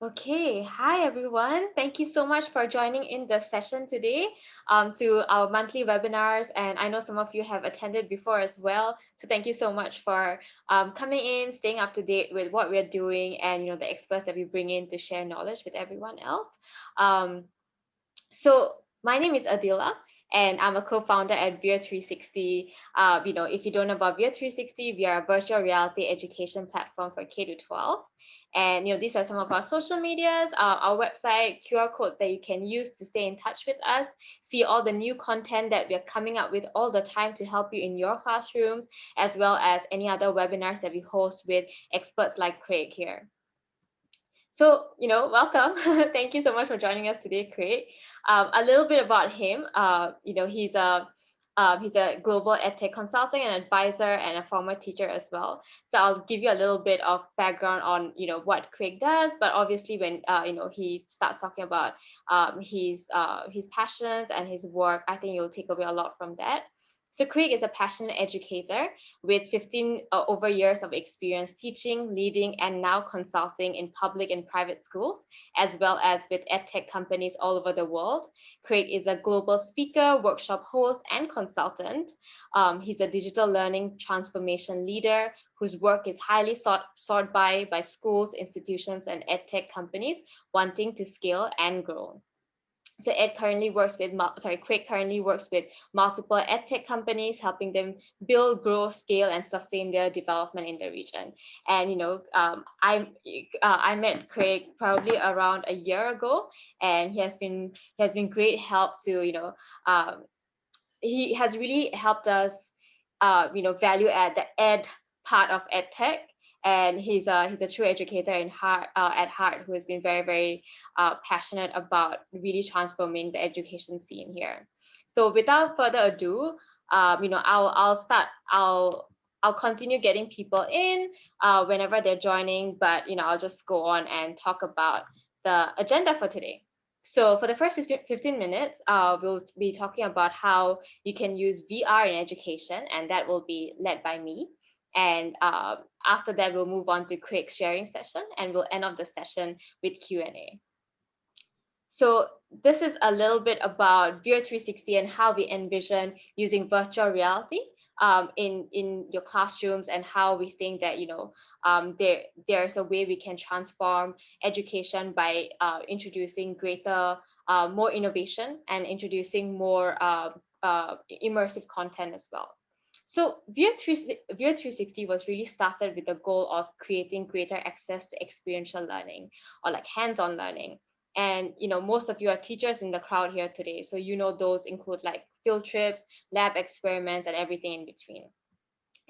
Okay, hi everyone. Thank you so much for joining in the session today to our monthly webinars. And I know some of you have attended before as well. So thank you so much for coming in, staying up to date with what we're doing and the experts that we bring in to share knowledge with everyone else. Um, so my name is Adila. And I'm a co-founder at VERE360. If you don't know about VERE360, we are a virtual reality education platform for K to 12. And these are some of our social medias, our website, QR codes that you can use to stay in touch with us, see all the new content that we're coming up with all the time to help you in your classrooms, as well as any other webinars that we host with experts like Craig here. So, welcome. Thank you so much for joining us today, Craig. A little bit about him. He's a global edtech consultant and advisor and a former teacher as well. So I'll give you a little bit of background on, what Craig does. But obviously, when he starts talking about his passions and his work, I think you'll take away a lot from that. So Craig is a passionate educator with 15 over years of experience teaching, leading, and now consulting in public and private schools, as well as with edtech companies all over the world. Craig is a global speaker, workshop host, and consultant. He's a digital learning transformation leader whose work is highly sought by schools, institutions, and edtech companies wanting to scale and grow. So Craig currently works with multiple edtech companies, helping them build, grow, scale, and sustain their development in the region. And I met Craig probably around a year ago, and he has been great help to he has really helped us value add the ed part of edtech, and he's a true educator in heart at heart, who has been very very passionate about really transforming the education scene here. So without further ado, I'll continue getting people in whenever they're joining, but I'll just go on and talk about the agenda for today. So for the first 15 minutes, we'll be talking about how you can use VR in education, and that will be led by me. And after that, we'll move on to Craig's sharing session, and we'll end off the session with Q&A. So this is a little bit about VERE360 and how we envision using virtual reality in your classrooms, and how we think that there's a way we can transform education by introducing greater more innovation and introducing more immersive content as well. So VERE360 was really started with the goal of creating greater access to experiential learning, or like hands-on learning. And most of you are teachers in the crowd here today, so those include like field trips, lab experiments, and everything in between.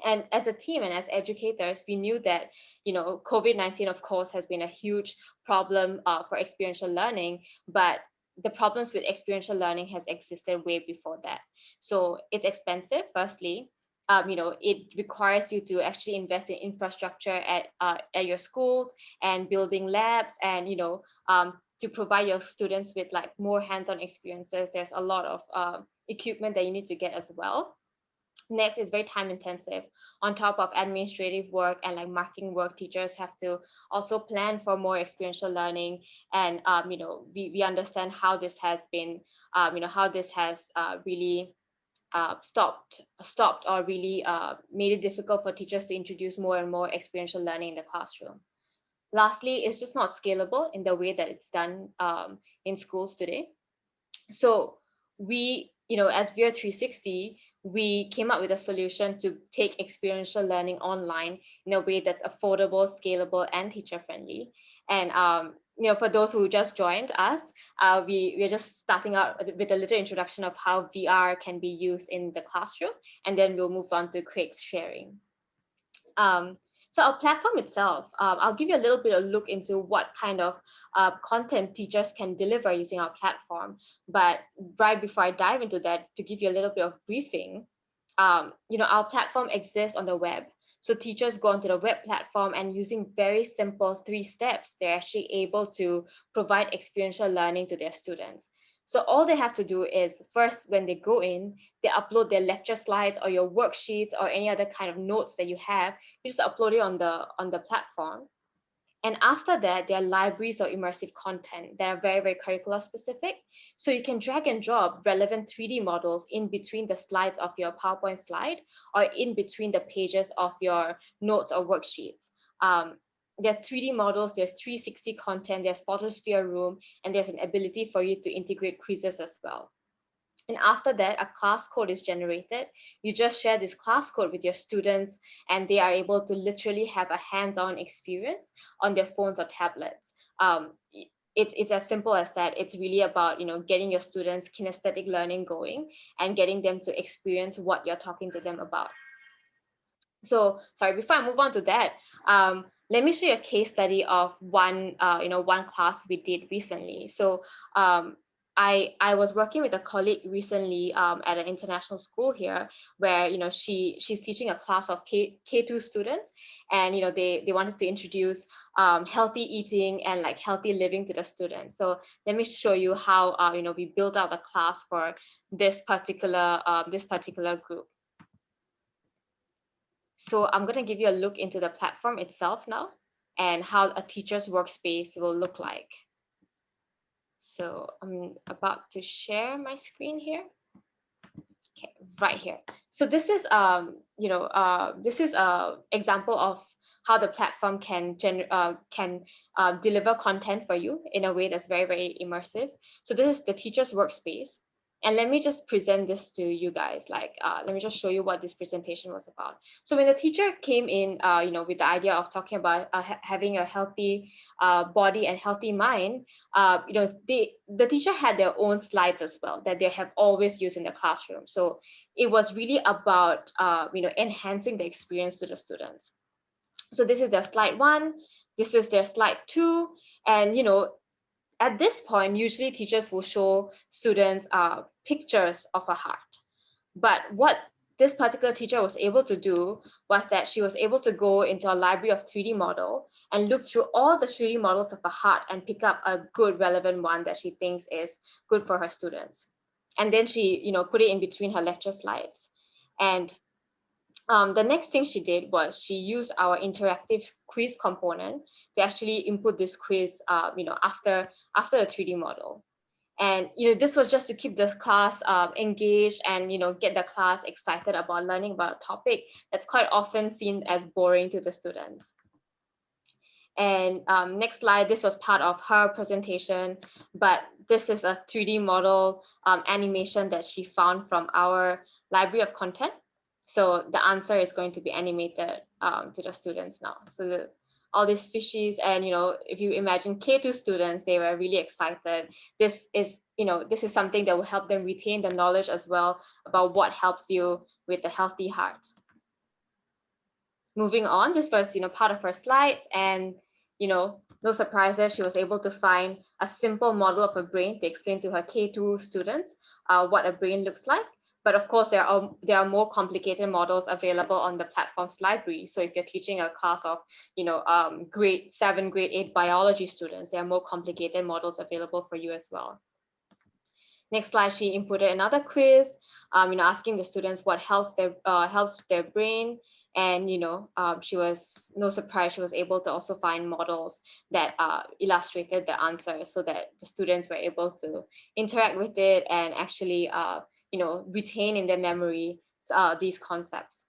And as a team and as educators, we knew that COVID-19, of course, has been a huge problem for experiential learning, but the problems with experiential learning has existed way before that. So it's expensive, firstly. It requires you to actually invest in infrastructure at your schools and building labs, and to provide your students with like more hands-on experiences. There's a lot of equipment that you need to get as well. Next is very time intensive. On top of administrative work and like marketing work, teachers have to also plan for more experiential learning. And we understand how this has been how this has really stopped or really made it difficult for teachers to introduce more and more experiential learning in the classroom. Lastly, it's just not scalable in the way that it's done in schools today. So we, as VERE360, we came up with a solution to take experiential learning online in a way that's affordable, scalable, and teacher friendly. And for those who just joined us, we're just starting out with a little introduction of how VR can be used in the classroom, and then we'll move on to Craig's sharing. So our platform itself, I'll give you a little bit of look into what kind of content teachers can deliver using our platform. But right before I dive into that, to give you a little bit of briefing, our platform exists on the web. So teachers go onto the web platform, and using very simple 3 steps, they're actually able to provide experiential learning to their students. So all they have to do is, first, when they go in, they upload their lecture slides or your worksheets or any other kind of notes that you have. You just upload it on the platform. And after that, there are libraries of immersive content that are very, very curricular specific. So you can drag and drop relevant 3D models in between the slides of your PowerPoint slide or in between the pages of your notes or worksheets. There are 3D models, there's 360 content, there's photosphere room, and there's an ability for you to integrate quizzes as well. And after that, a class code is generated. You just share this class code with your students, and they are able to literally have a hands-on experience on their phones or tablets. It's as simple as that. It's really about, getting your students kinesthetic learning going and getting them to experience what you're talking to them about. So sorry, before I move on to that, let me show you a case study of one class we did recently. So I was working with a colleague recently at an international school here, where she's teaching a class of K2 students, and they wanted to introduce healthy eating and like healthy living to the students. So let me show you how we built out a class for this particular group. So I'm going to give you a look into the platform itself now and how a teacher's workspace will look like. So I'm about to share my screen here. Okay, right here. So this is a example of how the platform can deliver content for you in a way that's very, very immersive. So this is the teacher's workspace. And let me just present this to you guys. Let me just show you what this presentation was about. So when the teacher came in, with the idea of talking about having a healthy body and healthy mind, the teacher had their own slides as well that they have always used in the classroom. So it was really about enhancing the experience to the students. So this is their slide 1. This is their slide 2, and at this point, usually teachers will show students pictures of a heart. But what this particular teacher was able to do was that she was able to go into a library of 3D model and look through all the 3D models of a heart and pick up a good relevant one that she thinks is good for her students. And then she, put it in between her lecture slides. And the next thing she did was she used our interactive quiz component to actually input this quiz, after the 3D model. And this was just to keep this class engaged and get the class excited about learning about a topic that's quite often seen as boring to the students. And next slide, this was part of her presentation, but this is a 3D model animation that she found from our library of content. So the answer is going to be animated to the students now. So all these fishies, and if you imagine K2 students, they were really excited. This is something that will help them retain the knowledge as well about what helps you with a healthy heart. Moving on, this was part of her slides, and no surprises, she was able to find a simple model of a brain to explain to her K2 students what a brain looks like. But of course, there are more complicated models available on the platform's library. So if you're teaching a class of grade 7, grade 8 biology students, there are more complicated models available for you as well. Next slide, she inputted another quiz, asking the students what helps their brain. And she was, no surprise, she was able to also find models that illustrated the answers so that the students were able to interact with it and actually retain in their memory these concepts.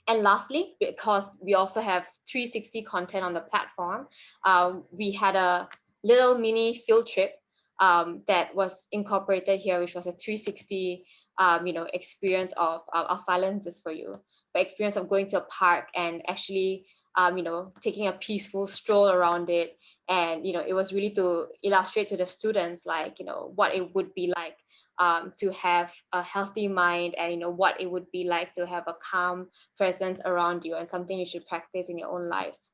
And lastly, because we also have 360 content on the platform, we had a little mini field trip that was incorporated here, which was a 360 experience of, I'll silence this for you, but experience of going to a park and actually taking a peaceful stroll around it. And it was really to illustrate to the students what it would be like to have a healthy mind, and what it would be like to have a calm presence around you, and something you should practice in your own lives.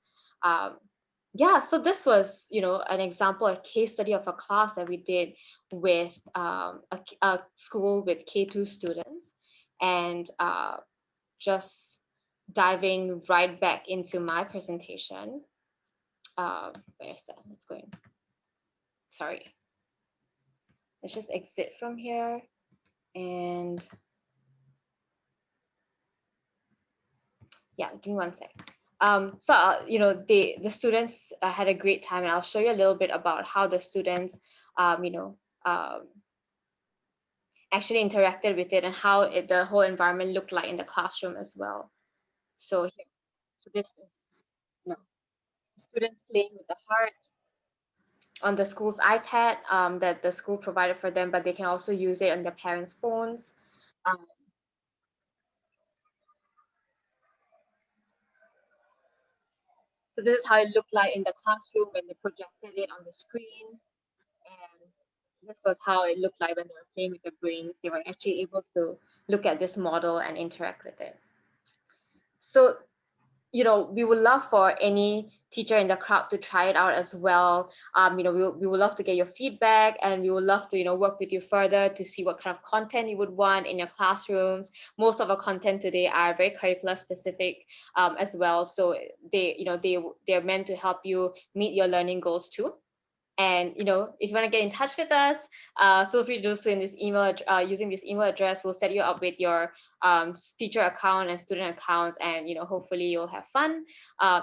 Yeah, so this was, an example, a case study of a class that we did with a school with K2 students, and just diving right back into my presentation. Where's that? Let's go in. Sorry. Let's just exit from here and yeah, give me one sec. You know, the students had a great time, and I'll show you a little bit about how the students, you know, actually interacted with it, and how the whole environment looked like in the classroom as well. So here, so this is, you know, students playing with the heart on the school's iPad that the school provided for them, but they can also use it on their parents' phones. Um, so this is how it looked like in the classroom when they projected it on the screen, and this was how it looked like when they were playing with their brains. They were actually able to look at this model and interact with it. So, you know, we would love for any teacher in the crowd to try it out as well. You know, we would love to get your feedback, and we would love to, you know, work with you further to see what kind of content you would want in your classrooms. Most of our content today are very curricular specific as well. So they, you know, they're meant to help you meet your learning goals too. And you know, if you want to get in touch with us, feel free to do so in this email, using this email address. We'll set you up with your teacher account and student accounts, and you know, hopefully you'll have fun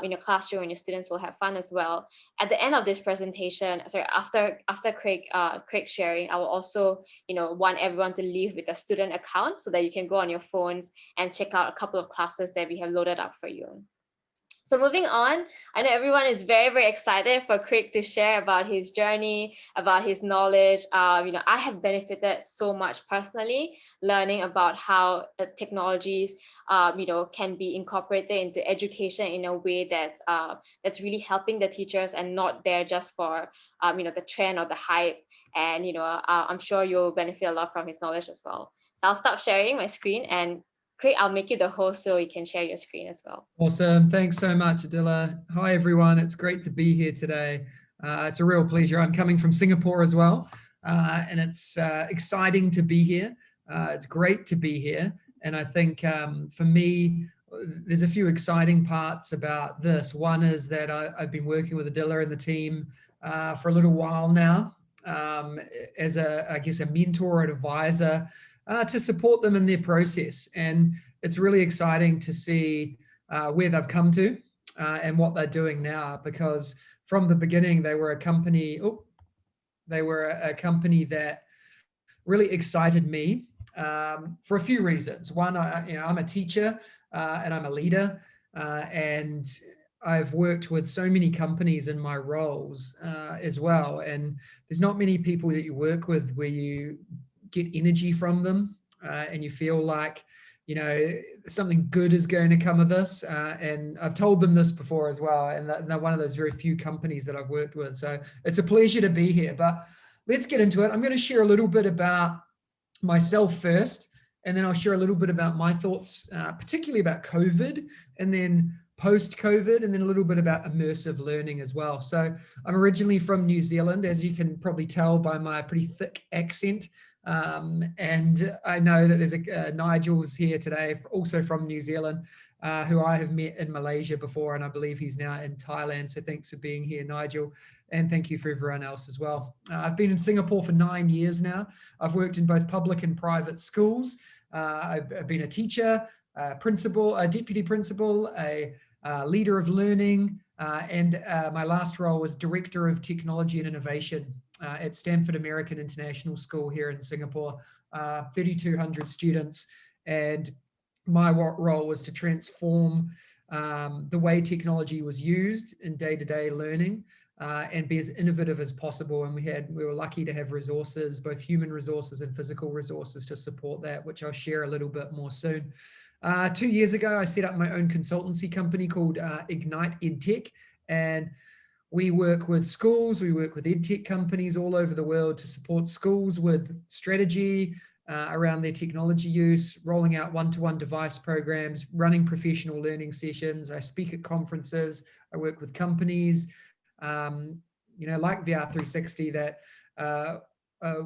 in your classroom, and your students will have fun as well. At the end of this presentation, sorry, after Craig sharing, I will also, you know, want everyone to leave with a student account so that you can go on your phones and check out a couple of classes that we have loaded up for you. So moving on, I know everyone is very, very excited for Craig to share about his journey, about his knowledge. You know, I have benefited so much personally learning about how technologies, you know, can be incorporated into education in a way that's really helping the teachers and not there just for, you know, the trend or the hype. And, you know, I'm sure you'll benefit a lot from his knowledge as well. So I'll stop sharing my screen, and Craig, I'll make you the host so you can share your screen as well. Awesome. Thanks so much, Adila. Hi, everyone. It's great to be here today. It's a real pleasure. I'm coming from Singapore as well, and it's exciting to be here. It's great to be here. And I think for me, there's a few exciting parts about this. One is that I've been working with Adila and the team for a little while now as I guess, a mentor and advisor to support them in their process. And it's really exciting to see where they've come to and what they're doing now, because from the beginning they were a company that really excited me for a few reasons. One, you know, I'm a teacher and I'm a leader, and I've worked with so many companies in my roles as well, and there's not many people that you work with where you get energy from them and you feel like, you know, something good is going to come of this. And I've told them this before as well. And they're one of those very few companies that I've worked with. So it's a pleasure to be here. But let's get into it. I'm going to share a little bit about myself first, and then I'll share a little bit about my thoughts, particularly about COVID, and then post-COVID, and then a little bit about immersive learning as well. So I'm originally from New Zealand, as you can probably tell by my pretty thick accent. And I know that there's Nigel's here today, also from New Zealand, who I have met in Malaysia before, and I believe he's now in Thailand. So thanks for being here, Nigel, and thank you for everyone else as well. I've been in Singapore for 9 years now. I've worked in both public and private schools. I've been a teacher, a principal, a deputy principal, a leader of learning, and my last role was Director of Technology and Innovation at Stanford American International School here in Singapore, 3,200 students. And my role was to transform the way technology was used in day-to-day learning and be as innovative as possible. And we were lucky to have resources, both human resources and physical resources, to support that, which I'll share a little bit more soon. 2 years ago, I set up my own consultancy company called Ignite EdTech, and we work with schools, we work with EdTech companies all over the world to support schools with strategy around their technology use, rolling out one-to-one device programs, running professional learning sessions. I speak at conferences, I work with companies, you know, like VERE360 that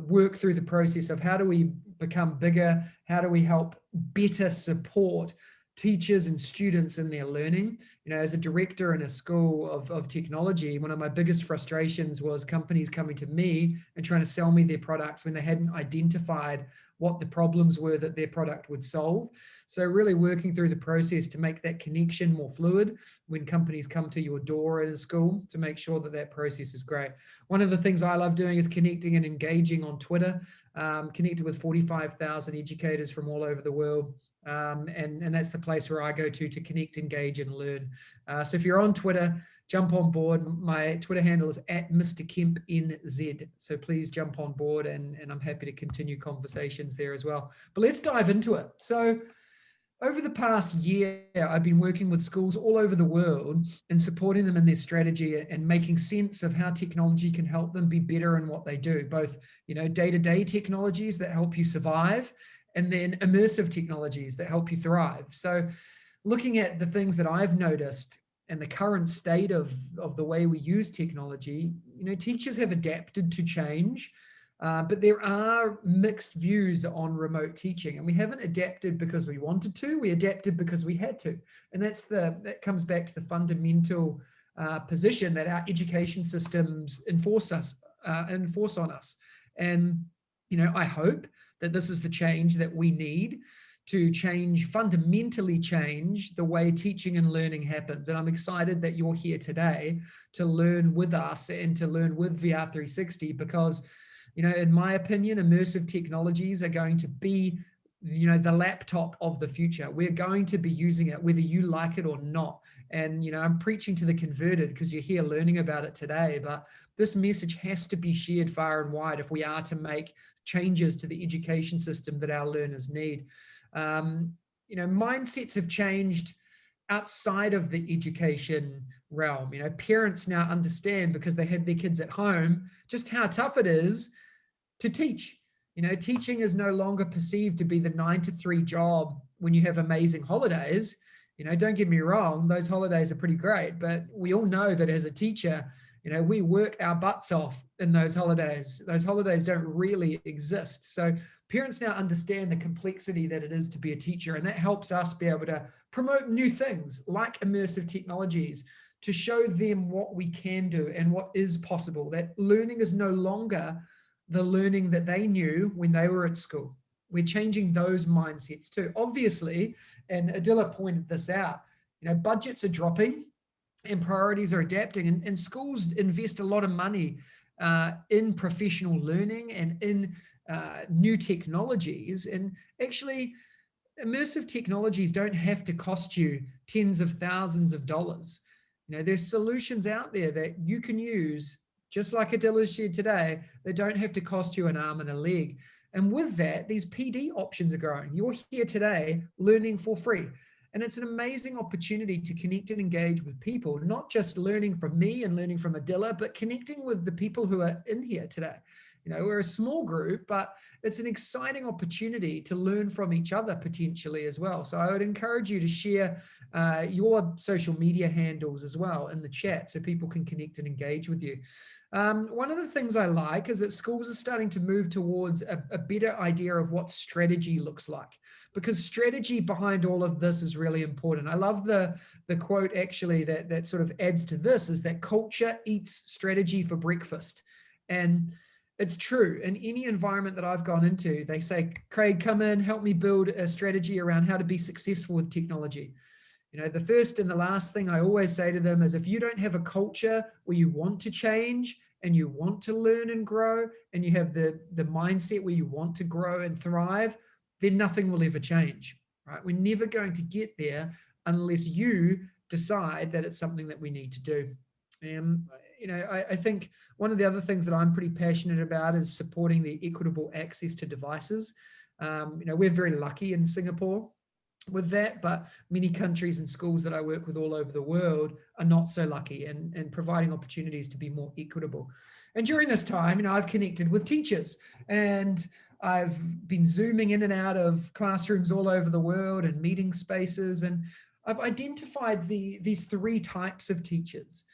work through the process of how do we become bigger, how do we help better support teachers and students in their learning. As a director in a school of technology, one of my biggest frustrations was companies coming to me and trying to sell me their products when they hadn't identified what the problems were that their product would solve. So really working through the process to make that connection more fluid when companies come to your door at a school, to make sure that that process is great. One of the things I love doing is connecting and engaging on Twitter, connected with 45,000 educators from all over the world. And that's the place where I go to connect, engage, and learn. So if you're on Twitter, jump on board. My Twitter handle is @MrKempNZ. So please jump on board, and I'm happy to continue conversations there as well. But let's dive into it. So over the past year, I've been working with schools all over the world and supporting them in their strategy and making sense of how technology can help them be better in what they do, both day-to-day technologies that help you survive, and then immersive technologies that help you thrive. So looking at the things that I've noticed and the current state of the way we use technology, teachers have adapted to change, but there are mixed views on remote teaching, and we haven't adapted because we wanted to, we adapted because we had to. And that comes back to the fundamental position that our education systems enforce on us. And I hope that this is the change that we need to fundamentally change the way teaching and learning happens. And I'm excited that you're here today to learn with us and to learn with VERE360, because, in my opinion, immersive technologies are going to be, the laptop of the future. We're going to be using it whether you like it or not. And, I'm preaching to the converted because you're here learning about it today, but this message has to be shared far and wide if we are to make changes to the education system that our learners need. Mindsets have changed outside of the education realm. Parents now understand, because they have their kids at home, just how tough it is to teach. Teaching is no longer perceived to be the 9 to 3 job when you have amazing holidays. Don't get me wrong, those holidays are pretty great, but we all know that as a teacher, we work our butts off in those holidays. Those holidays don't really exist. So parents now understand the complexity that it is to be a teacher, and that helps us be able to promote new things like immersive technologies to show them what we can do and what is possible, that learning is no longer the learning that they knew when they were at school. We're changing those mindsets too. Obviously, and Adila pointed this out, budgets are dropping and priorities are adapting, and schools invest a lot of money in professional learning and in new technologies. And actually, immersive technologies don't have to cost you tens of thousands of dollars. There's solutions out there that you can use, just like Adila shared today, that don't have to cost you an arm and a leg. And with that, these PD options are growing. You're here today learning for free. And it's an amazing opportunity to connect and engage with people, not just learning from me and learning from Adila, but connecting with the people who are in here today. We're a small group, but it's an exciting opportunity to learn from each other potentially as well. So I would encourage you to share your social media handles as well in the chat so people can connect and engage with you. One of the things I like is that schools are starting to move towards a better idea of what strategy looks like, because strategy behind all of this is really important. I love the quote actually that sort of adds to this, is that culture eats strategy for breakfast. And it's true. In any environment that I've gone into, they say, Craig, come in, help me build a strategy around how to be successful with technology. The first and the last thing I always say to them is, if you don't have a culture where you want to change and you want to learn and grow, and you have the mindset where you want to grow and thrive, then nothing will ever change, right? We're never going to get there unless you decide that it's something that we need to do. I think one of the other things that I'm pretty passionate about is supporting the equitable access to devices. We're very lucky in Singapore with that, but many countries and schools that I work with all over the world are not so lucky, and providing opportunities to be more equitable. And during this time, I've connected with teachers, and I've been zooming in and out of classrooms all over the world and meeting spaces, and I've identified these 3 types of teachers.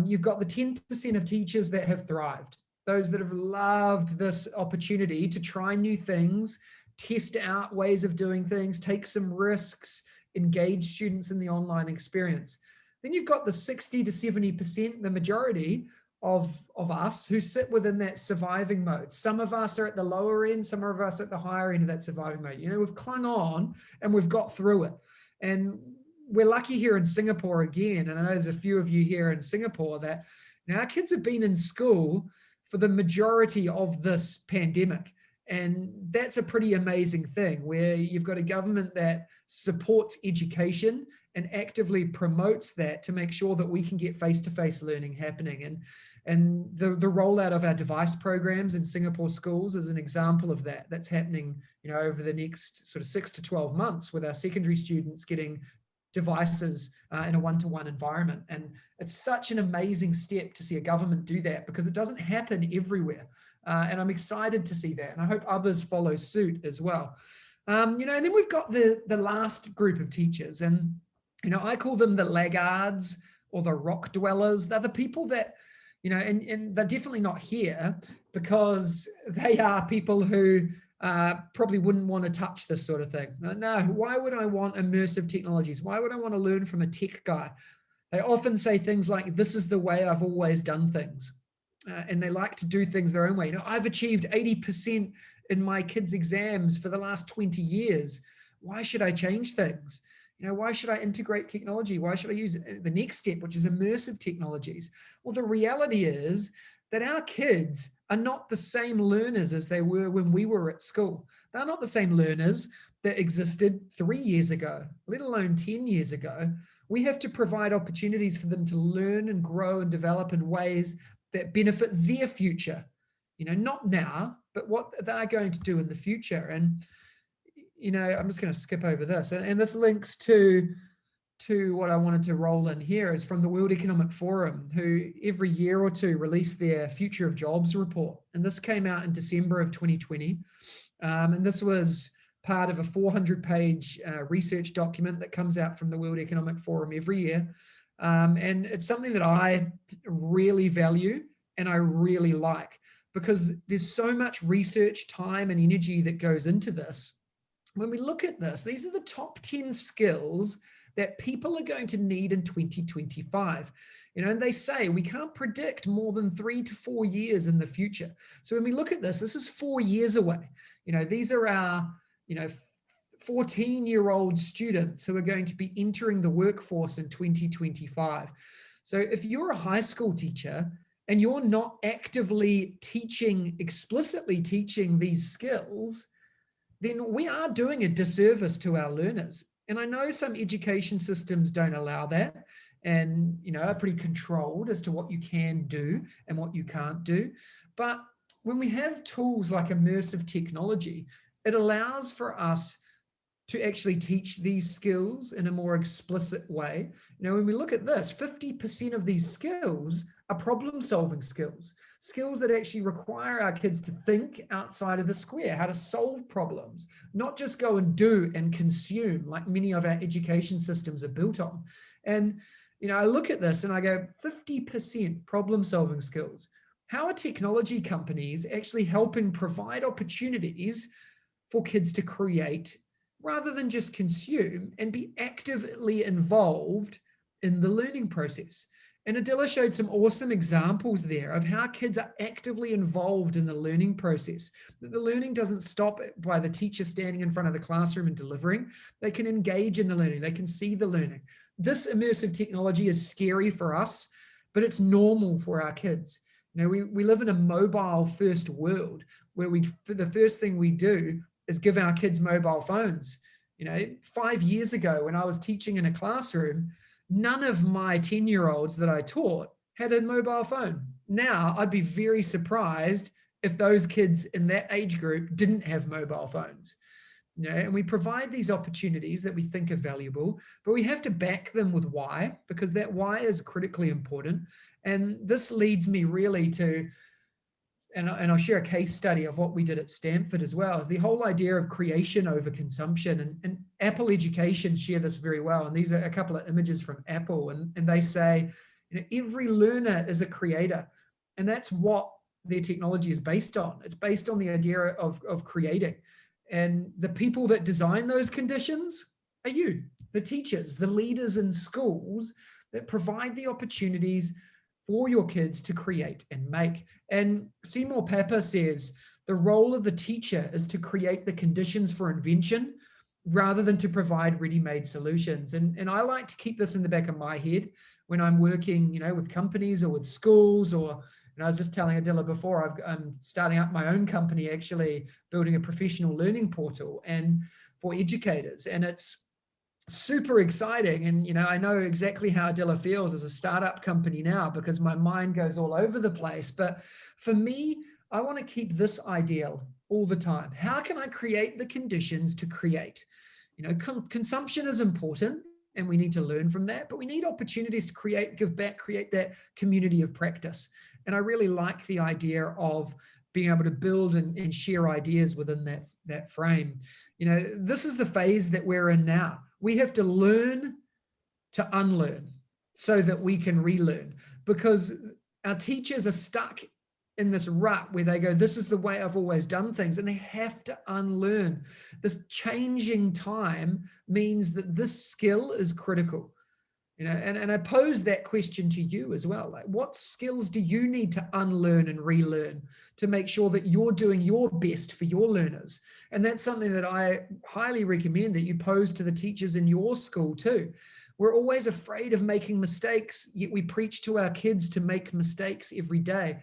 You've got the 10% of teachers that have thrived, those that have loved this opportunity to try new things, test out ways of doing things, take some risks, engage students in the online experience. Then you've got the 60 to 70%, the majority of us who sit within that surviving mode. Some of us are at the lower end, some of us at the higher end of that surviving mode. You know, we've clung on and we've got through it. And we're lucky here in Singapore again, and I know there's a few of you here in Singapore that, you know, our kids have been in school for the majority of this pandemic. And that's a pretty amazing thing, where you've got a government that supports education and actively promotes that to make sure that we can get face-to-face learning happening. And the rollout of our device programs in Singapore schools is an example of that. That's happening, you know, over the next sort of 6 to 12 months, with our secondary students getting devices in a one-to-one environment. And it's such an amazing step to see a government do that, because it doesn't happen everywhere. And I'm excited to see that. And I hope others follow suit as well. You know, and then we've got the last group of teachers, and, you know, I call them the Laggards or the rock dwellers. They're the people that, you know, and they're definitely not here because they are people who probably wouldn't want to touch this sort of thing. No, why would I want immersive technologies? Why would I want to learn from a tech guy? They often say things like, this is the way I've always done things. And they like to do things their own way. You know, I've achieved 80% in my kids' exams for the last 20 years. Why should I change things? You know, why should I integrate technology? Why should I use the next step, which is immersive technologies? Well, the reality is that our kids are not the same learners as they were when we were at school. They're not the same learners that existed 3 years ago, let alone 10 years ago. We have to provide opportunities for them to learn and grow and develop in ways that benefit their future, you know, not now, but what they're going to do in the future. And, you know, I'm just going to skip over this. And this links to what I wanted to roll in here, is from the World Economic Forum, who every year or two release their Future of Jobs report. And this came out in December of 2020. And this was part of a 400-page research document that comes out from the World Economic Forum every year. And it's something that I really value and I really like, because there's so much research, time, and energy that goes into this. When we look at this, these are the top 10 skills that people are going to need in 2025. You know, and they say we can't predict more than 3 to 4 years in the future. So when we look at this, this is 4 years away. You know, these are our, you know, 14-year-old students who are going to be entering the workforce in 2025. So if you're a high school teacher and you're not actively teaching, explicitly teaching these skills, then we are doing a disservice to our learners. And I know some education systems don't allow that, and, you know, are pretty controlled as to what you can do and what you can't do. But when we have tools like immersive technology, it allows for us to actually teach these skills in a more explicit way. You know, when we look at this, 50% of these skills are problem-solving skills, skills that actually require our kids to think outside of the square, how to solve problems, not just go and do and consume like many of our education systems are built on. And, you know, I look at this and I go, 50% problem-solving skills. How are technology companies actually helping provide opportunities for kids to create rather than just consume and be actively involved in the learning process? And Adela showed some awesome examples there of how kids are actively involved in the learning process. That the learning doesn't stop by the teacher standing in front of the classroom and delivering. They can engage in the learning. They can see the learning. This immersive technology is scary for us, but it's normal for our kids. You know, we live in a mobile first world where the first thing we do is give our kids mobile phones. You know, 5 years ago when I was teaching in a classroom, none of my 10-year-olds that I taught had a mobile phone. Now, I'd be very surprised if those kids in that age group didn't have mobile phones. You know, and we provide these opportunities that we think are valuable, but we have to back them with why, because that why is critically important. And this leads me really to, and I'll share a case study of what we did at Stanford as well, is the whole idea of creation over consumption. And Apple Education share this very well. And these are a couple of images from Apple. And they say, you know, every learner is a creator. And that's what their technology is based on. It's based on the idea of creating. And the people that design those conditions are you. the teachers, the leaders in schools that provide the opportunities for your kids to create and make. And Seymour Papert says, the role of the teacher is to create the conditions for invention rather than to provide ready-made solutions. And I like to keep this in the back of my head when I'm working, with companies or with schools, or, I was just telling Adela before, I'm starting up my own company, actually building a professional learning portal and for educators. And it's super exciting. And, I know exactly how Adela feels as a startup company now, because my mind goes all over the place. But for me, I want to keep this ideal all the time. How can I create the conditions to create? Consumption is important and we need to learn from that, but we need opportunities to create, give back, create that community of practice. And I really like the idea of being able to build and share ideas within that frame. This is the phase that we're in now. We have to learn to unlearn so that we can relearn, because our teachers are stuck in this rut where they go, this is the way I've always done things, and they have to unlearn. This changing time means that this skill is critical. And I pose that question to you as well. Like, what skills do you need to unlearn and relearn to make sure that you're doing your best for your learners? And that's something that I highly recommend that you pose to the teachers in your school too. We're always afraid of making mistakes, yet we preach to our kids to make mistakes every day,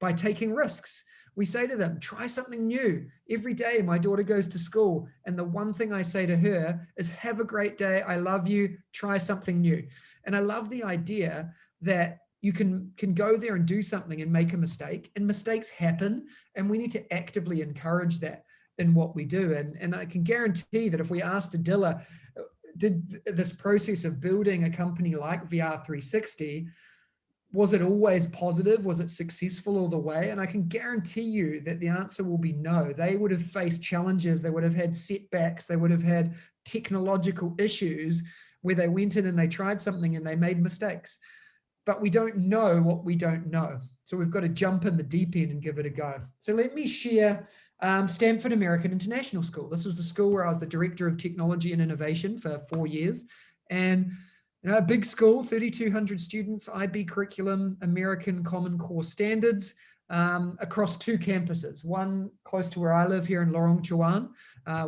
by taking risks. We say to them, try something new. Every day my daughter goes to school, and the one thing I say to her is, have a great day. I love you. Try something new. And I love the idea that you can go there and do something and make a mistake, and mistakes happen, and we need to actively encourage that in what we do. And I can guarantee that if we asked Adela, did this process of building a company like VERE360, was it always positive? Was it successful all the way? And I can guarantee you that the answer will be no. They would have faced challenges. They would have had setbacks. They would have had technological issues where they went in and they tried something and they made mistakes. But we don't know what we don't know. So we've got to jump in the deep end and give it a go. So let me share Stanford American International School. This was the school where I was the director of technology and innovation for 4 years. And a big school, 3,200 students, IB curriculum, American Common Core standards, across 2 campuses. One close to where I live here in Lorong Chuan,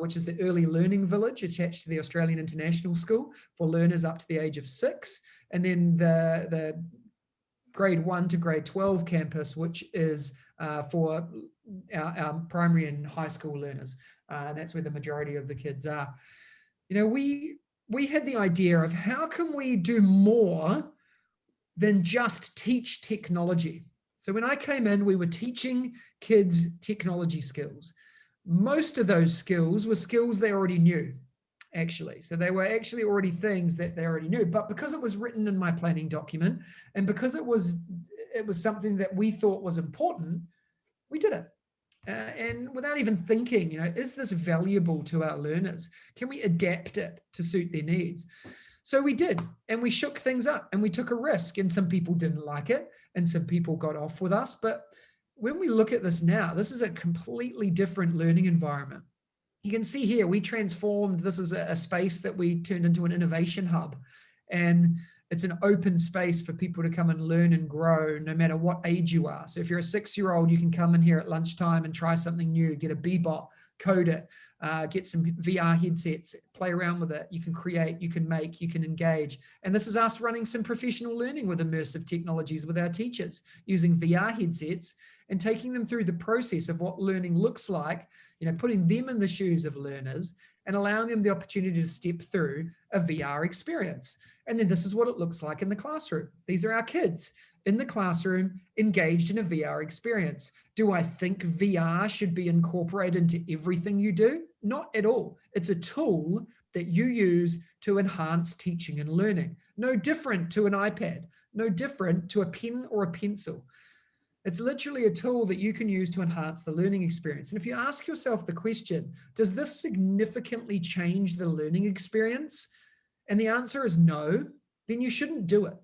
which is the early learning village attached to the Australian International School for learners up to the age of 6. And then the grade 1 to grade 12 campus, which is for our primary and high school learners. And that's where the majority of the kids are. We had the idea of how can we do more than just teach technology. So when I came in, we were teaching kids technology skills. Most of those skills were skills they already knew, actually. So they were actually already things that they already knew. But because it was written in my planning document, and because it was something that we thought was important, we did it. And without even thinking, is this valuable to our learners? Can we adapt it to suit their needs? So we did, and we shook things up and we took a risk, and some people didn't like it and some people got off with us. But when we look at this now, this is a completely different learning environment. You can see here, we transformed, this is a space that we turned into an innovation hub. And it's an open space for people to come and learn and grow no matter what age you are. So if you're a 6-year-old, you can come in here at lunchtime and try something new, get a Bebop, code it, get some VR headsets, play around with it. You can create, you can make, you can engage. And this is us running some professional learning with immersive technologies with our teachers, using VR headsets and taking them through the process of what learning looks like, putting them in the shoes of learners and allowing them the opportunity to step through a VR experience. And then this is what it looks like in the classroom. These are our kids in the classroom engaged in a VR experience. Do I think VR should be incorporated into everything you do? Not at all. It's a tool that you use to enhance teaching and learning. No different to an iPad, no different to a pen or a pencil. It's literally a tool that you can use to enhance the learning experience. And if you ask yourself the question, does this significantly change the learning experience? And the answer is no, then you shouldn't do it.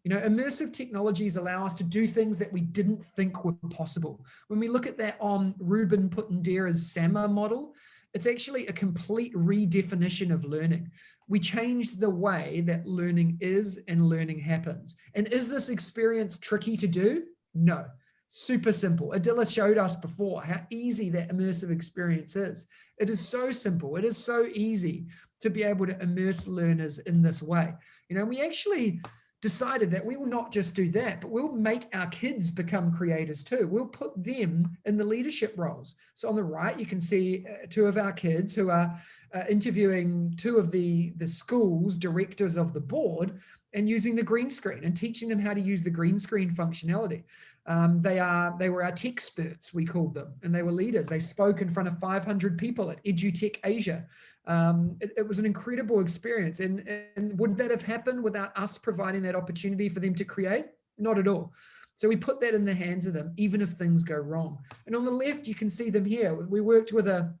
Immersive technologies allow us to do things that we didn't think were possible. When we look at that on Ruben Puttendera's SAMA model, It's actually a complete redefinition of learning. We changed the way that learning is and learning happens. And is this experience tricky to do? No, super simple. Adila showed us before how easy that immersive experience is. It is so simple. It is so easy to be able to immerse learners in this way. We actually decided that we will not just do that, but we'll make our kids become creators too. We'll put them in the leadership roles. So on the right, you can see two of our kids who are interviewing two of the school's directors of the board and using the green screen and teaching them how to use the green screen functionality. They were our tech experts, we called them, and they were leaders. They spoke in front of 500 people at EduTech Asia. It was an incredible experience. And would that have happened without us providing that opportunity for them to create? Not at all. So we put that in the hands of them, even if things go wrong. And on the left, you can see them here. We worked with a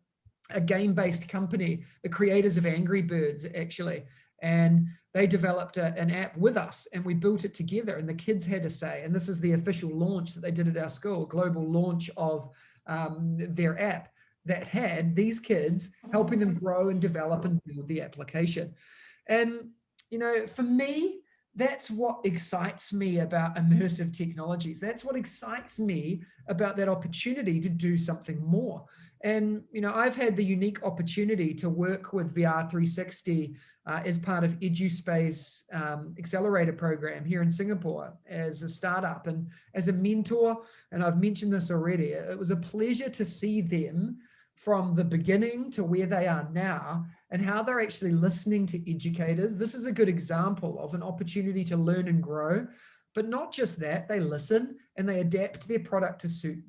game-based company, the creators of Angry Birds, actually. And they developed an app with us and we built it together, and the kids had a say. And this is the official launch that they did at our school, global launch of their app that had these kids helping them grow and develop and build the application. And, for me, that's what excites me about immersive technologies. That's what excites me about that opportunity to do something more. And, I've had the unique opportunity to work with VERE360 as part of EduSpace accelerator program here in Singapore as a startup and as a mentor. And I've mentioned this already. It was a pleasure to see them from the beginning to where they are now and how they're actually listening to educators. This is a good example of an opportunity to learn and grow, but not just that, they listen and they adapt their product to suit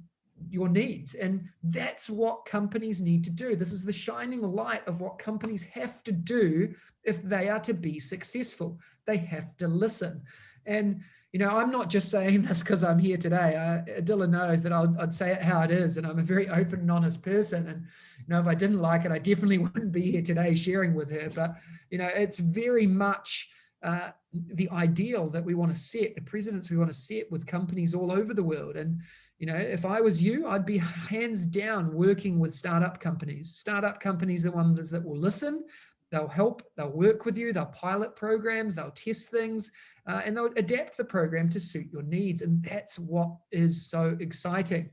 your needs. And that's what companies need to do. This is the shining light of what companies have to do if they are to be successful. They have to listen. And I'm not just saying this because I'm here today. Adila knows that I'd say it how it is, and I'm a very open and honest person. And if I didn't like it, I definitely wouldn't be here today sharing with her. But it's very much the ideal that we want to set, the precedents we want to set with companies all over the world. And if I was you, I'd be hands down working with startup companies. Startup companies are ones that will listen. They'll help, they'll work with you, they'll pilot programs, they'll test things, and they'll adapt the program to suit your needs. And that's what is so exciting.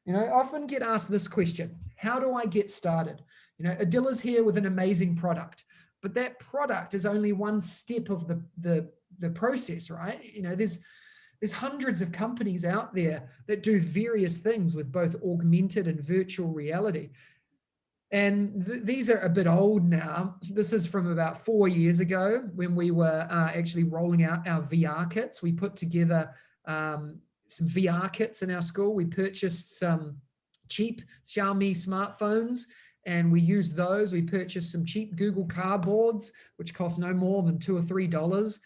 I often get asked this question: how do I get started? Adila's here with an amazing product, but that product is only one step of the process, right? There's hundreds of companies out there that do various things with both augmented and virtual reality. And these are a bit old now. This is from about 4 years ago when we were actually rolling out our VR kits. We put together some VR kits in our school. We purchased some cheap Xiaomi smartphones and we used those. We purchased some cheap Google Cardboards, which cost no more than $2 or $3.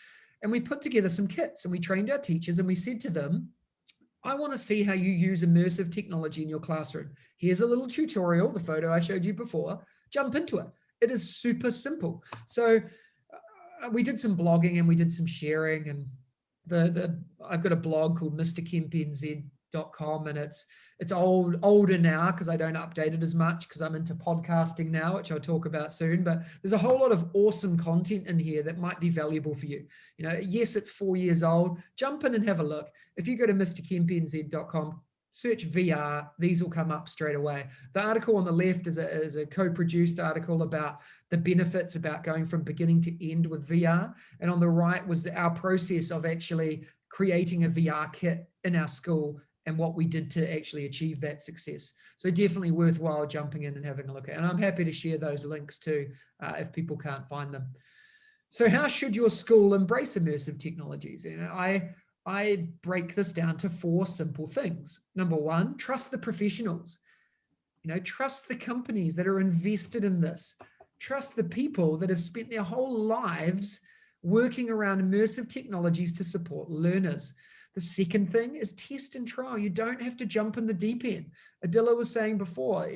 And we put together some kits and we trained our teachers and we said to them, I want to see how you use immersive technology in your classroom. Here's a little tutorial, the photo I showed you before. Jump into it. It is super simple. So we did some blogging and we did some sharing, and I've got a blog called mrkempnz.com, and it's older now because I don't update it as much because I'm into podcasting now, which I'll talk about soon. But there's a whole lot of awesome content in here that might be valuable for you. Yes, it's 4 years old. Jump in and have a look. If you go to mrkempnz.com, search VR, these will come up straight away. The article on the left is a co-produced article about the benefits about going from beginning to end with VR. And on the right was our process of actually creating a VR kit in our school and what we did to actually achieve that success. So definitely worthwhile jumping in and having a look at. And I'm happy to share those links too, if people can't find them. So how should your school embrace immersive technologies? I break this down to 4 simple things. Number 1, trust the professionals. Trust the companies that are invested in this. Trust the people that have spent their whole lives working around immersive technologies to support learners. The second thing is test and trial. You don't have to jump in the deep end. Adila was saying before,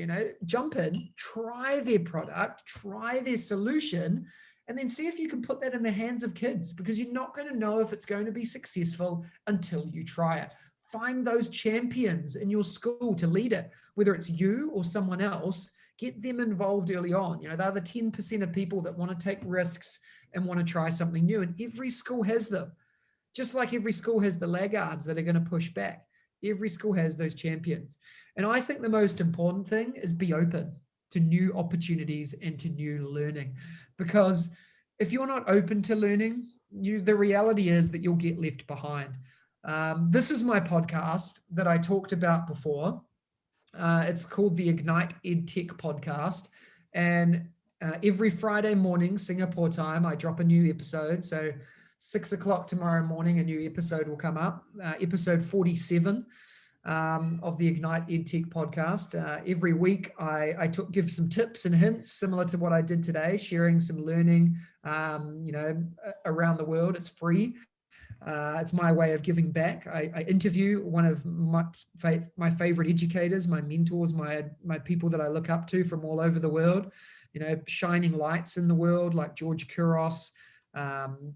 jump in, try their product, try their solution, and then see if you can put that in the hands of kids, because you're not going to know if it's going to be successful until you try it. Find those champions in your school to lead it, whether it's you or someone else. get them involved early on. They're the 10% of people that want to take risks and want to try something new. And every school has them. Just like every school has the laggards that are going to push back. Every school has those champions. And I think the most important thing is be open to new opportunities and to new learning. Because if you're not open to learning, the reality is that you'll get left behind. This is my podcast that I talked about before. It's called the Ignite EdTech podcast. And every Friday morning, Singapore time, I drop a new episode. So 6 o'clock tomorrow morning, a new episode will come up, episode 47 of the Ignite EdTech podcast. Every week, I give some tips and hints similar to what I did today, sharing some learning, around the world. It's free. It's my way of giving back. I interview one of my favorite educators, my mentors, my people that I look up to from all over the world, shining lights in the world like George Couros,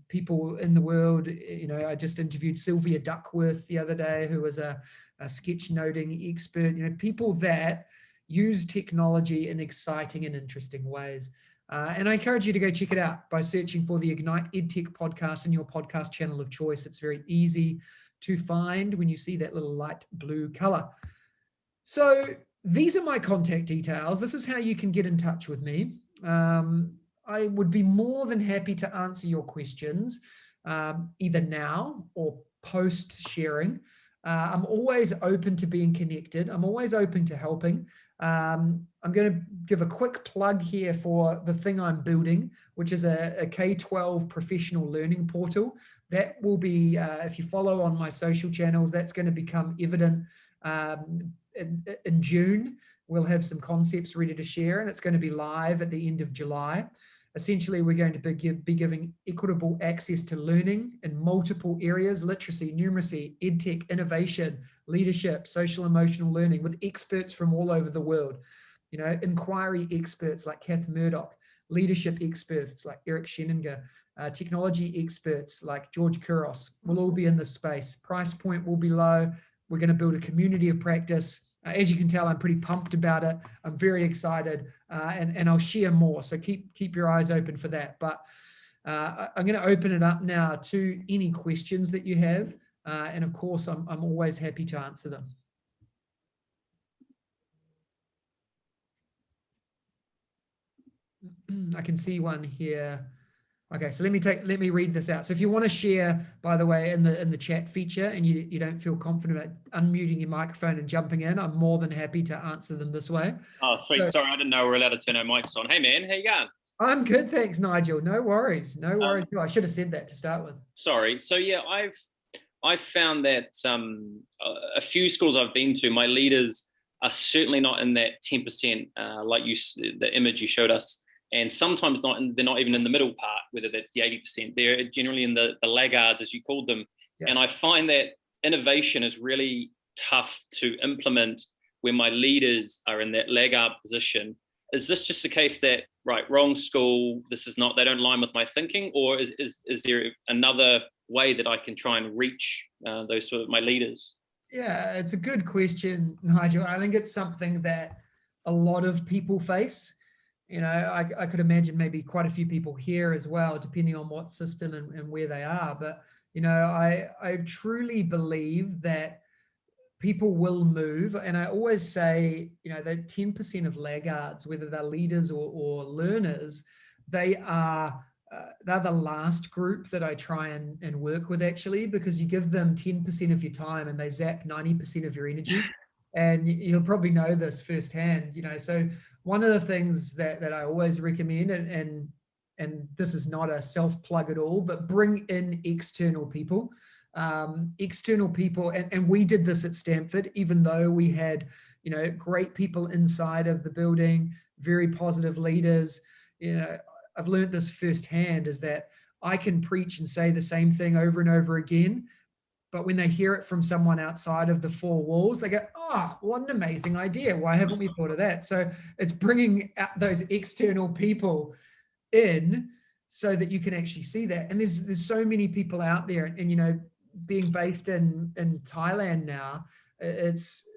people in the world. I just interviewed Sylvia Duckworth the other day, who was a sketchnoting expert, people that use technology in exciting and interesting ways. And I encourage you to go check it out by searching for the Ignite EdTech podcast in your podcast channel of choice. It's very easy to find when you see that little light blue color. So these are my contact details. This is how you can get in touch with me. I would be more than happy to answer your questions, either now or post sharing. I'm always open to being connected. I'm always open to helping. I'm going to give a quick plug here for the thing I'm building, which is a K-12 professional learning portal. That will be, if you follow on my social channels, that's going to become evident in June. We'll have some concepts ready to share, and it's going to be live at the end of July. Essentially, we're going to be giving equitable access to learning in multiple areas: literacy, numeracy, edtech, innovation, leadership, social emotional learning, with experts from all over the world. Inquiry experts like Kath Murdoch, leadership experts like Eric Sheninger, technology experts like George Couros will all be in this space. Price point will be low. We're going to build a community of practice. As you can tell, I'm pretty pumped about it. I'm very excited, and I'll share more. So keep your eyes open for that. But I'm going to open it up now to any questions that you have. And of course, I'm always happy to answer them. I can see one here. Okay, so let me read this out. So if you want to share, by the way, in the chat feature, and you don't feel confident about unmuting your microphone and jumping in, I'm more than happy to answer them this way. Oh, sweet. So, sorry, I didn't know we're allowed to turn our mics on. Hey, man, how you going? I'm good, thanks, Nigel. No worries. I should have said that to start with. Sorry. So yeah, I've found that a few schools I've been to, my leaders are certainly not in that 10%, like the image you showed us. And sometimes they're not even in the middle part, whether that's the 80%. They're generally in the laggards, as you called them. Yeah. And I find that innovation is really tough to implement when my leaders are in that laggard position. Is this just the case that, right, wrong school, they don't align with my thinking? Or is there another way that I can try and reach those sort of my leaders? Yeah, it's a good question, Nigel. I think it's something that a lot of people face. I could imagine maybe quite a few people here as well, depending on what system and where they are. But, I truly believe that people will move. And I always say, that 10% of laggards, whether they're leaders or learners, they're the last group that I try and work with, actually, because you give them 10% of your time and they zap 90% of your energy. And you'll probably know this firsthand, so one of the things that I always recommend, and this is not a self-plug at all, but bring in external people. And we did this at Stanford, even though we had, great people inside of the building, very positive leaders. I've learned this firsthand, is that I can preach and say the same thing over and over again, but when they hear it from someone outside of the four walls, they go, oh, what an amazing idea. Why haven't we thought of that? So it's bringing out those external people in so that you can actually see that. And there's so many people out there, and being based in Thailand now, it's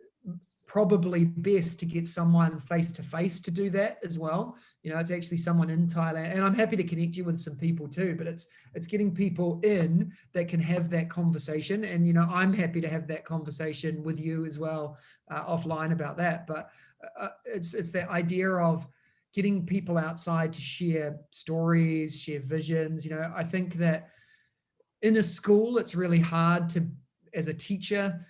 probably best to get someone face to face to do that as well. You know, it's actually someone in Thailand, and I'm happy to connect you with some people too, but it's getting people in that can have that conversation. And, you know, I'm happy to have that conversation with you as well, offline about that. But it's that idea of getting people outside to share stories, share visions. You know, I think that in a school, it's really hard to, as a teacher,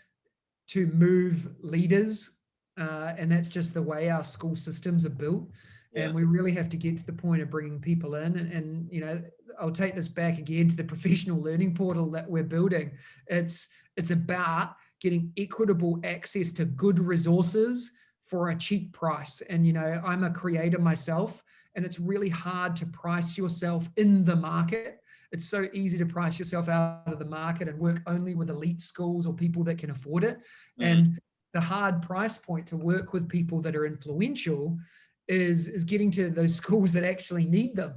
to move leaders. And that's just the way our school systems are built. Yeah. And we really have to get to the point of bringing people in. And, you know, I'll take this back again to the professional learning portal that we're building. It's about getting equitable access to good resources for a cheap price. And, you know, I'm a creator myself, and it's really hard to price yourself in the market. It's so easy to price yourself out of the market and work only with elite schools or people that can afford it. And the hard price point to work with people that are influential is getting to those schools that actually need them.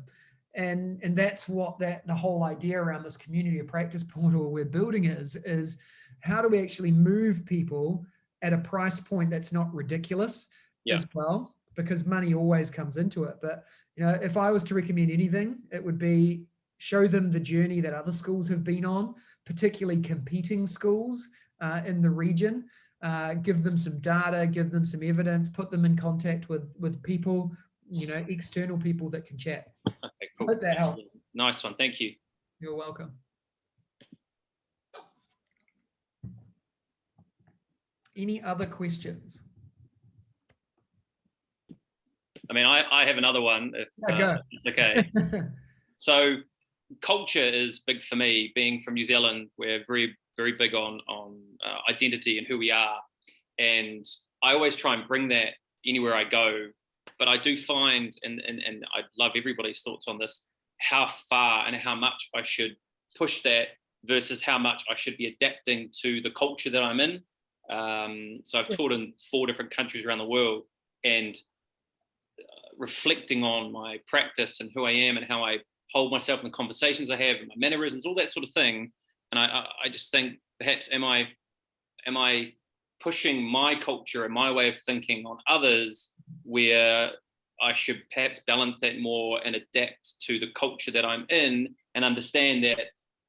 And that's what the whole idea around this community of practice portal we're building is how do we actually move people at a price point that's not ridiculous as well, because money always comes into it. But, you know, if I was to recommend anything, it would be show them the journey that other schools have been on, particularly competing schools in the region. Give them some data, give them some evidence, put them in contact with people, you know, external people that can chat. Okay, cool. Hope that helps. Nice one. Thank you. You're welcome. Any other questions? I mean, I have another one, if it's okay. So culture is big for me. Being from New Zealand, we're very, very big on identity and who we are. And I always try and bring that anywhere I go. But I do find, and I'd love everybody's thoughts on this, how far and how much I should push that versus how much I should be adapting to the culture that I'm in. So I've taught in 4 different countries around the world, and reflecting on my practice and who I am and how I hold myself in the conversations I have and my mannerisms, all that sort of thing. And I just think perhaps am I pushing my culture and my way of thinking on others, where I should perhaps balance that more and adapt to the culture that I'm in, and understand that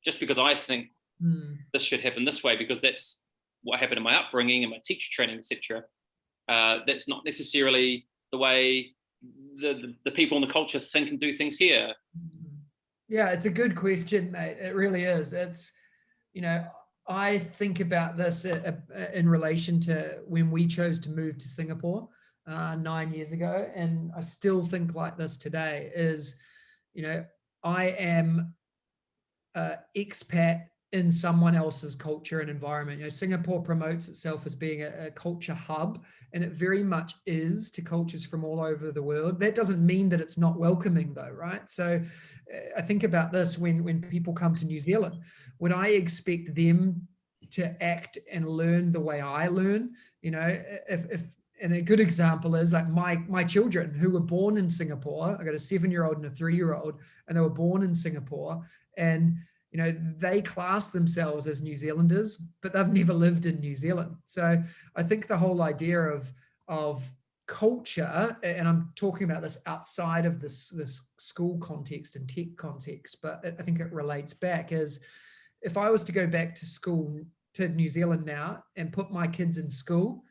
just because I think this should happen this way, because that's what happened in my upbringing and my teacher training, etc. That's not necessarily the way the people in the culture think and do things here. Yeah, it's a good question, mate. It really is. It's, you know, I think about this in relation to when we chose to move to Singapore 9 years ago, and I still think like this today. Is, you know, I am an expat in someone else's culture and environment. You know, Singapore promotes itself as being a culture hub, and it very much is to cultures from all over the world. That doesn't mean that it's not welcoming though, right? So I think about this when people come to New Zealand, would I expect them to act and learn the way I learn? You know, if and a good example is like my children who were born in Singapore. I got a 7-year-old and a 3-year-old, and they were born in Singapore, and you know, they class themselves as New Zealanders, but they've never lived in New Zealand. So I think the whole idea of culture, and I'm talking about this outside of this school context and tech context, but I think it relates back, is if I was to go back to school to New Zealand now and put my kids in school,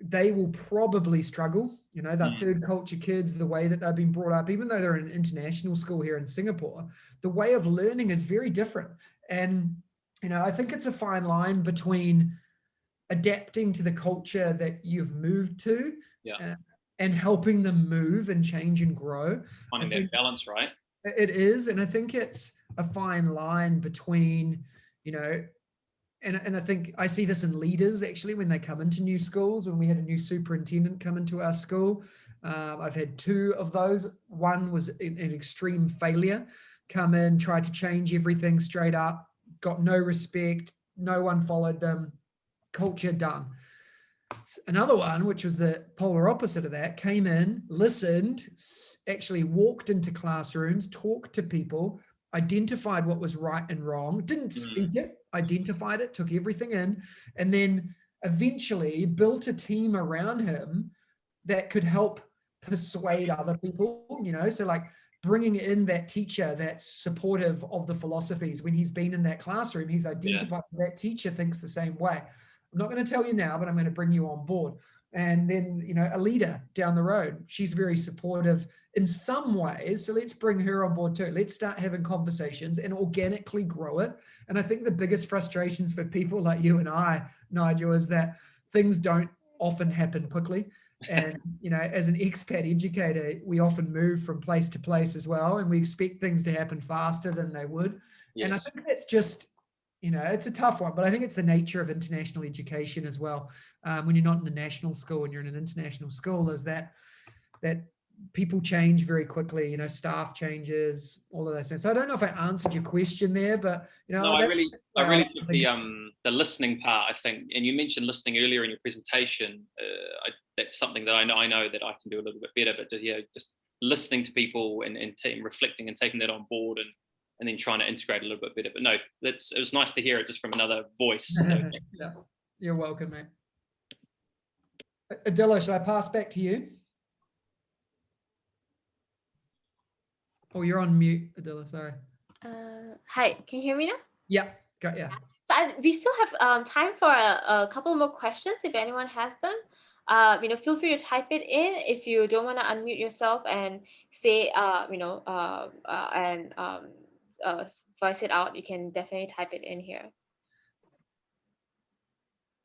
they will probably struggle. You know, they're third culture kids, the way that they've been brought up, even though they're in an international school here in Singapore, the way of learning is very different. And, you know, I think it's a fine line between adapting to the culture that you've moved to and helping them move and change and grow. Finding that balance, right? It is. And I think it's a fine line between, you know, and I think I see this in leaders actually when they come into new schools. When we had a new superintendent come into our school, I've had 2 of those. One was an extreme failure, come in, tried to change everything straight up, got no respect, no one followed them, culture done. Another one, which was the polar opposite of that, came in, listened, actually walked into classrooms, talked to people, identified what was right and wrong, didn't speak it, identified it, took everything in, and then eventually built a team around him that could help persuade other people, so like bringing in that teacher that's supportive of the philosophies. When he's been in that classroom, he's identified that teacher thinks the same way. I'm not going to tell you now, but I'm going to bring you on board. And then, a leader down the road, she's very supportive in some ways. So let's bring her on board too. Let's start having conversations and organically grow it. And I think the biggest frustrations for people like you and I, Nigel, is that things don't often happen quickly. And, as an expat educator, we often move from place to place as well. And we expect things to happen faster than they would. Yes. And I think that's just, it's a tough one, but I think it's the nature of international education as well. When you're not in a national school and you're in an international school, is that people change very quickly, staff changes, all of those things. So I don't know if I answered your question there, but no, I really took the listening part, I think, and you mentioned listening earlier in your presentation. That's something that I know that I can do a little bit better, but just listening to people and reflecting and taking that on board and then trying to integrate a little bit better. But no, it was nice to hear it just from another voice. So yeah. You're welcome, mate. Adela, should I pass back to you? Oh, you're on mute, Adela, sorry. Hi, can you hear me now? Yeah, got you. So we still have time for a couple more questions if anyone has them. Feel free to type it in if you don't want to unmute yourself and say, voice it out. You can definitely type it in here.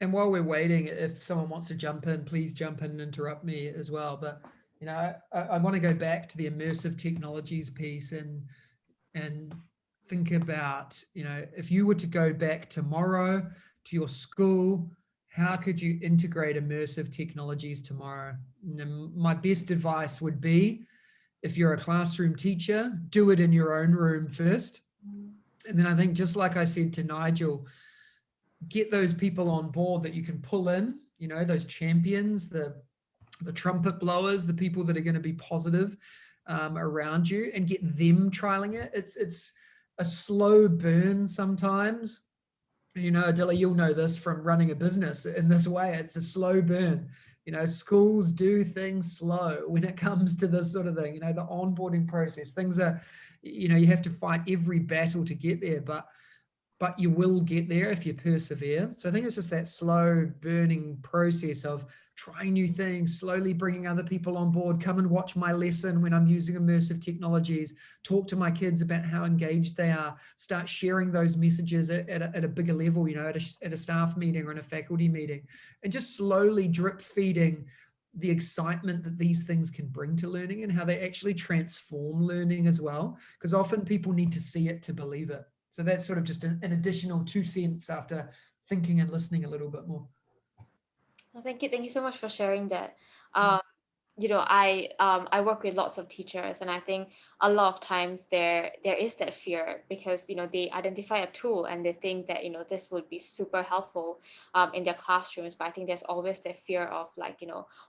And while we're waiting, if someone wants to jump in, please jump in and interrupt me as well. But, I want to go back to the immersive technologies piece and think about, if you were to go back tomorrow to your school, how could you integrate immersive technologies tomorrow? And my best advice would be, if you're a classroom teacher, do it in your own room first. And then I think, just like I said to Nigel, get those people on board that you can pull in, those champions, the trumpet blowers, the people that are going to be positive around you, and get them trialing it. It's a slow burn sometimes. Adela, you'll know this from running a business in this way. It's a slow burn. Schools do things slow when it comes to this sort of thing. The onboarding process, things are, you have to fight every battle to get there, but you will get there if you persevere. So I think it's just that slow burning process of trying new things, slowly bringing other people on board. Come and watch my lesson when I'm using immersive technologies. Talk to my kids about how engaged they are. Start sharing those messages at a bigger level, at a staff meeting or in a faculty meeting. And just slowly drip feeding the excitement that these things can bring to learning and how they actually transform learning as well. Because often people need to see it to believe it. So that's sort of just an additional 2 cents after thinking and listening a little bit more. Well, thank you so much for sharing that. I work with lots of teachers, and I think a lot of times there is that fear because they identify a tool and they think that this would be super helpful in their classrooms, but I think there's always that fear of like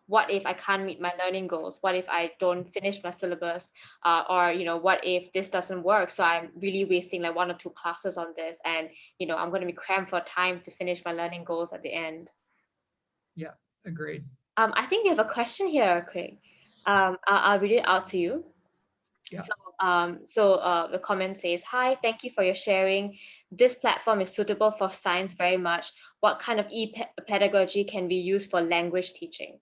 what if I can't meet my learning goals, what if I don't finish my syllabus, or what if this doesn't work, so I'm really wasting like 1 or 2 classes on this, and I'm going to be cramped for time to finish my learning goals at the end. Yeah, agreed. I think we have a question here, Craig. I'll read it out to you. Yeah. So the comment says, "Hi, thank you for your sharing. This platform is suitable for science very much. What kind of pedagogy can be used for language teaching?"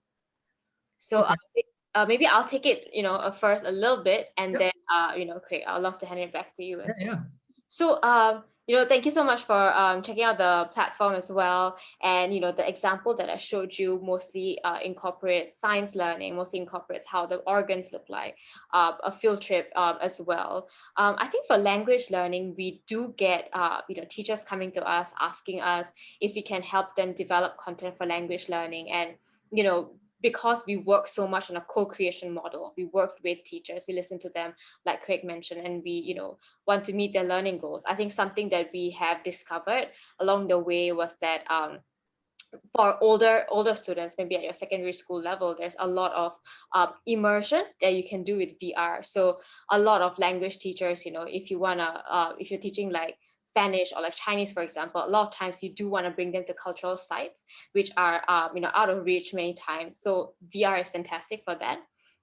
So okay. Maybe I'll take it, first a little bit, and then, Craig, I'd love to hand it back to you as well. Yeah. So, thank you so much for checking out the platform as well. And, the example that I showed you mostly incorporates science learning, mostly incorporates how the organs look like, a field trip as well. I think for language learning, we do get, teachers coming to us, asking us if we can help them develop content for language learning. And, because we work so much on a co-creation model, we worked with teachers, we listen to them, like Craig mentioned, and we, want to meet their learning goals. I think something that we have discovered along the way was that for older students, maybe at your secondary school level, there's a lot of immersion that you can do with VR. So a lot of language teachers, if you're teaching like Spanish or like Chinese, for example, a lot of times you do want to bring them to cultural sites, which are, out of reach many times. So VR is fantastic for that.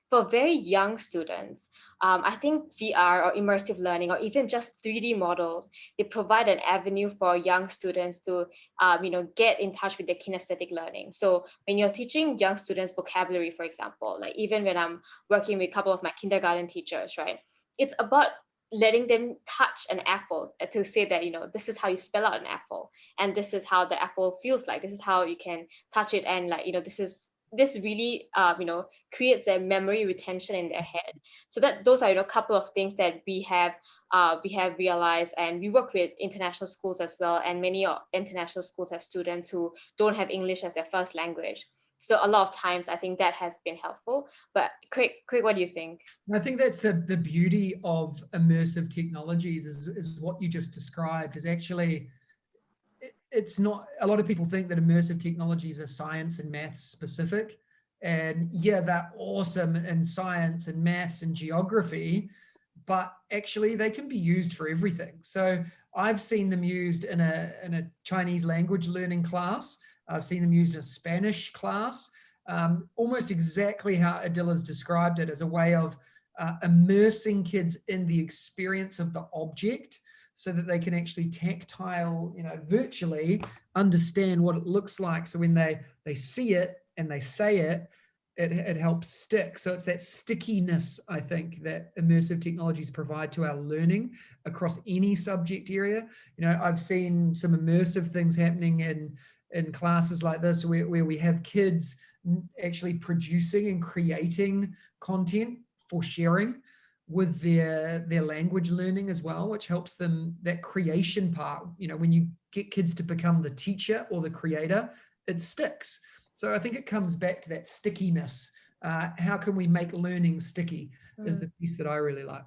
For very young students, I think VR or immersive learning, or even just 3D models, they provide an avenue for young students to, get in touch with their kinesthetic learning. So when you're teaching young students vocabulary, for example, like even when I'm working with a couple of my kindergarten teachers, right? It's about letting them touch an apple to say that, this is how you spell out an apple, and this is how the apple feels like. This is how you can touch it, and like, this really creates a memory retention in their head. So that those are a couple of things that we have realized, and we work with international schools as well, and many international schools have students who don't have English as their first language. So a lot of times I think that has been helpful. But Craig, what do you think? I think that's the beauty of immersive technologies is what you just described. Is actually, it's not, a lot of people think that immersive technologies are science and maths specific. And yeah, they're awesome in science and maths and geography, but actually they can be used for everything. So I've seen them used in a Chinese language learning class. I've seen them used in a Spanish class, almost exactly how Adila's described it, as a way of immersing kids in the experience of the object, so that they can actually tactile, virtually understand what it looks like. So when they see it and they say it, it helps stick. So it's that stickiness, I think, that immersive technologies provide to our learning across any subject area. I've seen some immersive things happening in classes like this, where we have kids actually producing and creating content for sharing with their language learning as well, which helps them, that creation part. When you get kids to become the teacher or the creator, it sticks. So I think it comes back to that stickiness. How can we make learning sticky is the piece that I really like.